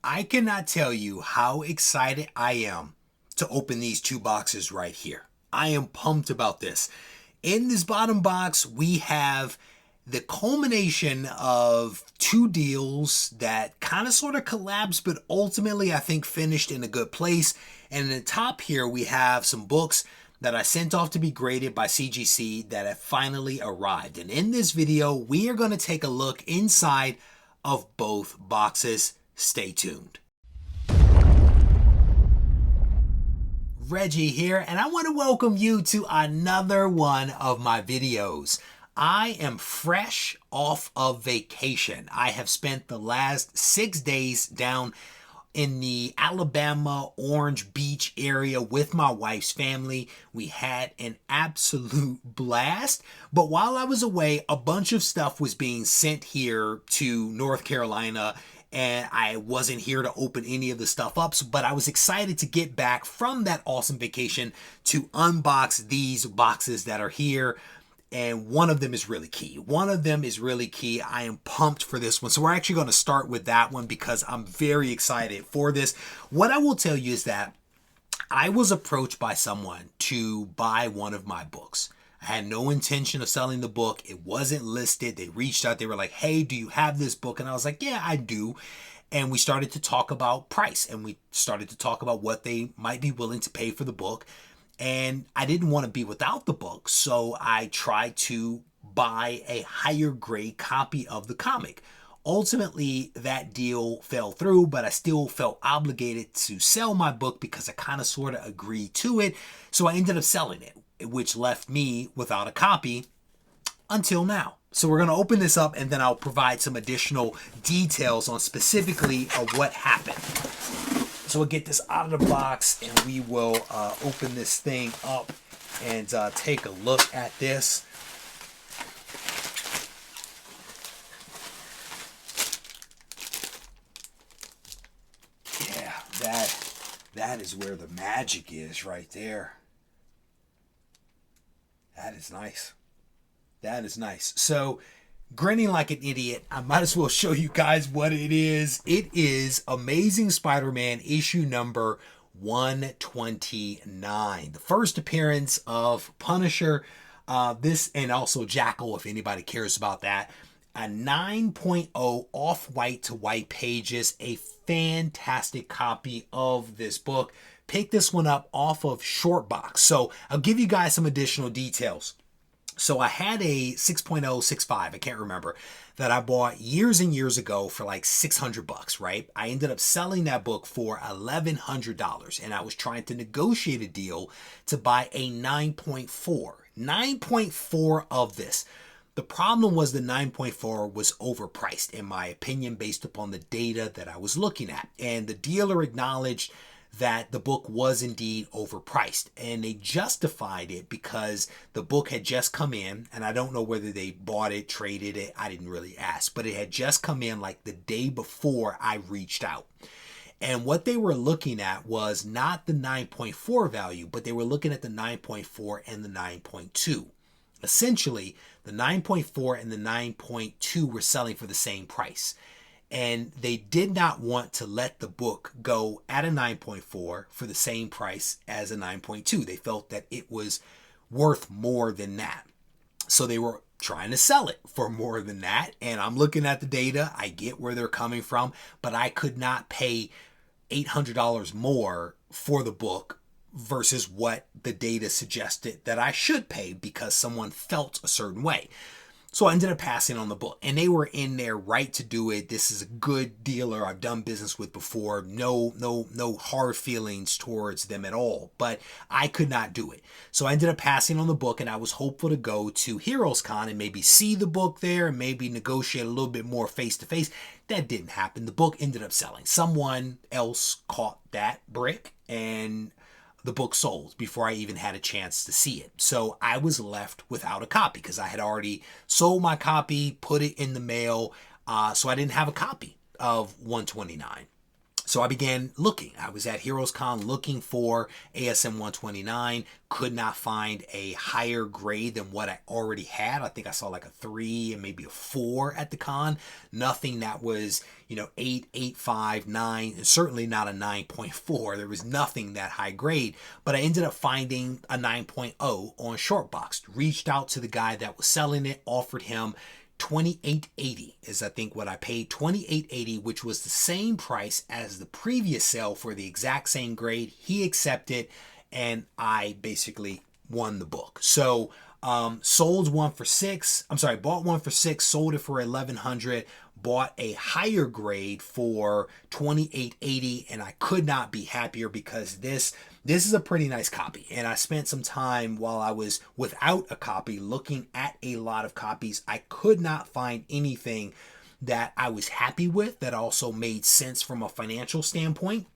I cannot tell you how excited I am to open these two boxes right here. I am pumped about this. In this bottom box, we have the culmination of two deals that kind of sort of collapsed, but ultimately I think finished in a good place. And in the top here, we have some books that I sent off to be graded by CGC that have finally arrived. And in this video, we are going to take a look inside of both boxes. Stay tuned. Reggie here, and I want to welcome you to another one of my videos. I am fresh off of vacation. I have spent the last 6 days down in the Alabama Orange Beach area with my wife's family. We had an absolute blast. But while I was away, a bunch of stuff was being sent here to North Carolina, and I wasn't here to open any of the stuff up, but I was excited to get back from that awesome vacation to unbox these boxes that are here. And one of them is really key. I am pumped for this one. So we're actually going to start with that one because I'm very excited for this. What I will tell you is that I was approached by someone to buy one of my books. I had no intention of selling the book. It wasn't listed. They reached out. They were like, hey, do you have this book? And I was like, yeah, I do. And we started to talk about price, and we started to talk about what they might be willing to pay for the book. And I didn't want to be without the book, so I tried to buy a higher grade copy of the comic. Ultimately, that deal fell through, but I still felt obligated to sell my book because I kind of sort of agreed to it. So I ended up selling it, which left me without a copy until now. So we're going to open this up, and then I'll provide some additional details on specifically of what happened. So we'll get this out of the box, and we will open this thing up and take a look at this. Yeah, that is where the magic is right there. That is nice. That is nice. So, grinning like an idiot, I might as well show you guys what it is. It is Amazing Spider-Man issue number 129. The first appearance of Punisher, this, and also Jackal, if anybody cares about that. A 9.0 off-white to white pages, a fantastic copy of this book. Pick this one up off of Shortbox. So I'll give you guys some additional details. So I had a 6.0, 6.5, I can't remember, that I bought years and years ago for like $600, right? I ended up selling that book for $1,100, and I was trying to negotiate a deal to buy a 9.4. 9.4 of this. The problem was the 9.4 was overpriced, in my opinion, based upon the data that I was looking at. And the dealer acknowledged that the book was indeed overpriced, and they justified it because the book had just come in, and I don't know whether they bought it, traded it, I didn't really ask, but it had just come in like the day before I reached out. And what they were looking at was not the 9.4 value, but they were looking at the 9.4 and the 9.2. Essentially, the 9.4 and the 9.2 were selling for the same price. And they did not want to let the book go at a 9.4 for the same price as a 9.2. They felt that it was worth more than that. So they were trying to sell it for more than that. And I'm looking at the data. I get where they're coming from, but I could not pay $800 more for the book versus what the data suggested that I should pay because someone felt a certain way. So I ended up passing on the book, and they were in their right to do it. This is a good dealer I've done business with before. No hard feelings towards them at all, but I could not do it. So I ended up passing on the book, and I was hopeful to go to Heroes Con and maybe see the book there and maybe negotiate a little bit more face to face. That didn't happen. The book ended up selling. Someone else caught that brick, and the book sold before I even had a chance to see it. So I was left without a copy because I had already sold my copy, put it in the mail, so I didn't have a copy of 129. So I began looking. I was at Heroes Con looking for ASM 129, could not find a higher grade than what I already had. I think I saw like a 3 and maybe a 4 at the con. Nothing that was, 8, 8.5, 9, and certainly not a 9.4. There was nothing that high grade, but I ended up finding a 9.0 on Shortbox. Reached out to the guy that was selling it, offered him $28.80 is I think what I paid, $28.80, which was the same price as the previous sale for the exact same grade. He accepted, and I basically won the book. So sold one for $6. Bought one for $6, sold it for $1,100. Bought a higher grade for $28.80, and I could not be happier because this is a pretty nice copy. And I spent some time while I was without a copy looking at a lot of copies. I could not find anything that I was happy with that also made sense from a financial standpoint.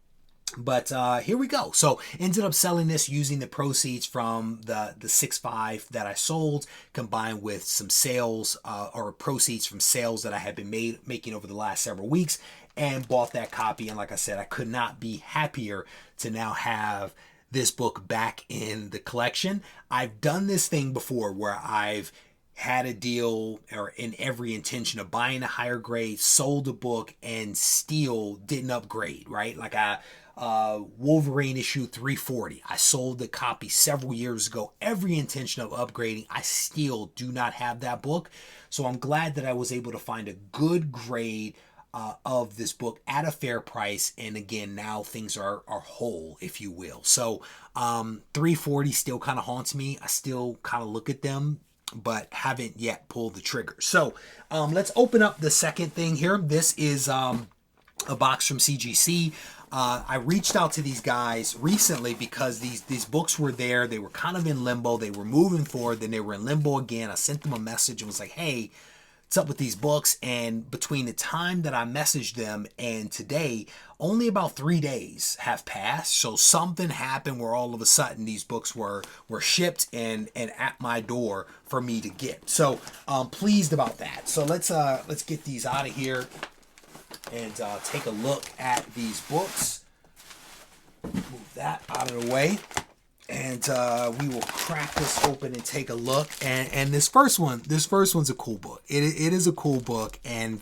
But here we go. So ended up selling this using the proceeds from the 6.5 that I sold, combined with some sales or proceeds from sales that I had been making over the last several weeks, and bought that copy. And like I said, I could not be happier to now have this book back in the collection. I've done this thing before where I've had a deal or in every intention of buying a higher grade, sold a book, and still didn't upgrade, right? Like Wolverine issue 340. I sold the copy several years ago, every intention of upgrading. I still do not have that book. So I'm glad that I was able to find a good grade of this book at a fair price. And again, now things are whole, if you will. So 340 still kind of haunts me. I still kind of look at them, but haven't yet pulled the trigger. So let's open up the second thing here. This is a box from CGC. I reached out to these guys recently because these books were there. They were kind of in limbo. They were moving forward, then they were in limbo again. I sent them a message and was like, hey, what's up with these books? And between the time that I messaged them and today, only about 3 days have passed. So something happened where all of a sudden these books were shipped and at my door for me to get. So I'm pleased about that. So let's get these out of here and take a look at these books. Move that out of the way, and we will crack this open and take a look. And this first one's a cool book. It is a cool book, and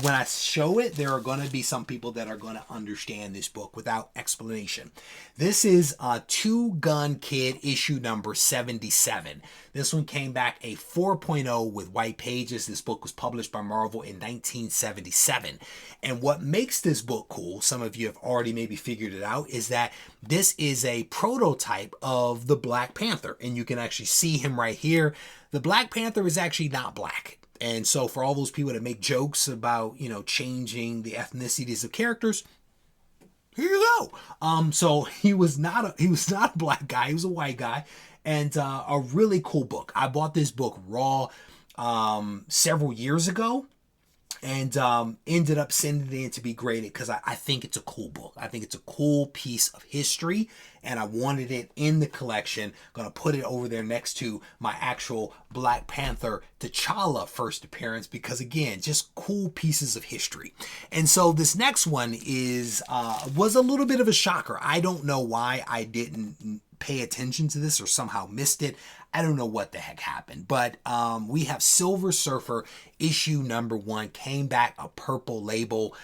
when I show it, there are going to be some people that are going to understand this book without explanation. This is Two Gun Kid issue number 77. This one came back a 4.0 with white pages. This book was published by Marvel in 1977. And what makes this book cool, some of you have already maybe figured it out, is that this is a prototype of the Black Panther. And you can actually see him right here. The Black Panther is actually not black. And so for all those people that make jokes about, changing the ethnicities of characters, here you go. So he was not a black guy. He was a white guy, and a really cool book. I bought this book raw several years ago, and ended up sending it in to be graded because I think it's a cool book. I think it's a cool piece of history, and I wanted it in the collection. Gonna put it over there next to my actual Black Panther T'Challa first appearance because, again, just cool pieces of history. And so this next one was a little bit of a shocker. I don't know why I didn't pay attention to this or somehow missed it. I don't know what the heck happened, but we have Silver Surfer issue number 1, came back a purple label.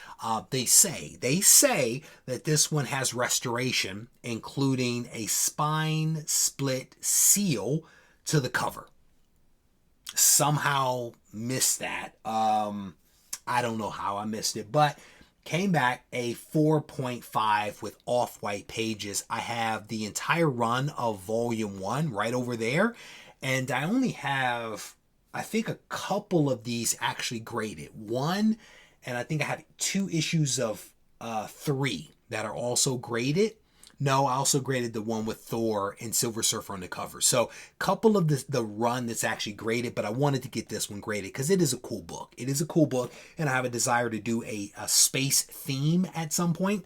They say that this one has restoration, including a spine split seal to the cover. Somehow missed that. I don't know how I missed it, but came back a 4.5 with off-white pages. I have the entire run of volume 1 right over there. And I only have, I think, a couple of these actually graded. One, and I think I have 2 issues of 3 that are also graded. No, I also graded the one with Thor and Silver Surfer on the cover. So a couple of the run that's actually graded, but I wanted to get this one graded because it is a cool book. It is a cool book, and I have a desire to do a space theme at some point,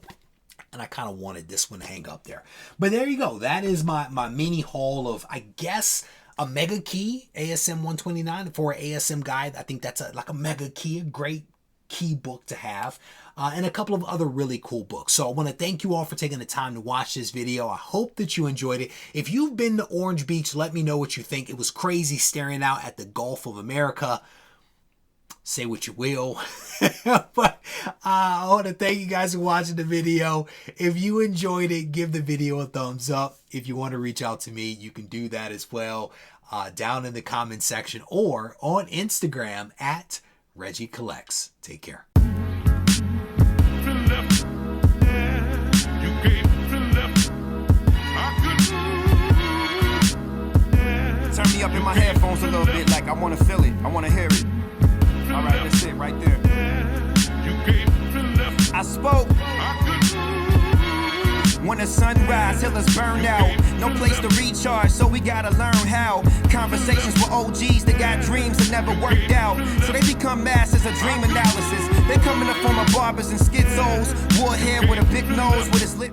and I kind of wanted this one to hang up there. But there you go. That is my mini haul of, I guess, a mega key, ASM 129 for an ASM guide. I think that's like a mega key, a great key book to have, and a couple of other really cool books. So I want to thank you all for taking the time to watch this video. I hope that you enjoyed it. If you've been to Orange Beach, let me know what you think. It was crazy staring out at the Gulf of America. Say what you will. But I want to thank you guys for watching the video. If you enjoyed it, give the video a thumbs up. If you want to reach out to me, you can do that as well down in the comment section or on Instagram at Regie Collects. Take care. Turn me up in my headphones a little bit, like I want to feel it, I want to hear it. All right, that's it right there. I spoke. When the sun rise, till it's burned out. No place to recharge, so we gotta learn how. Conversations with OGs that got dreams that never worked out. So they become masters of dream analysis. They come in the form of barbers and schizos. Warhead with a big nose with his lip.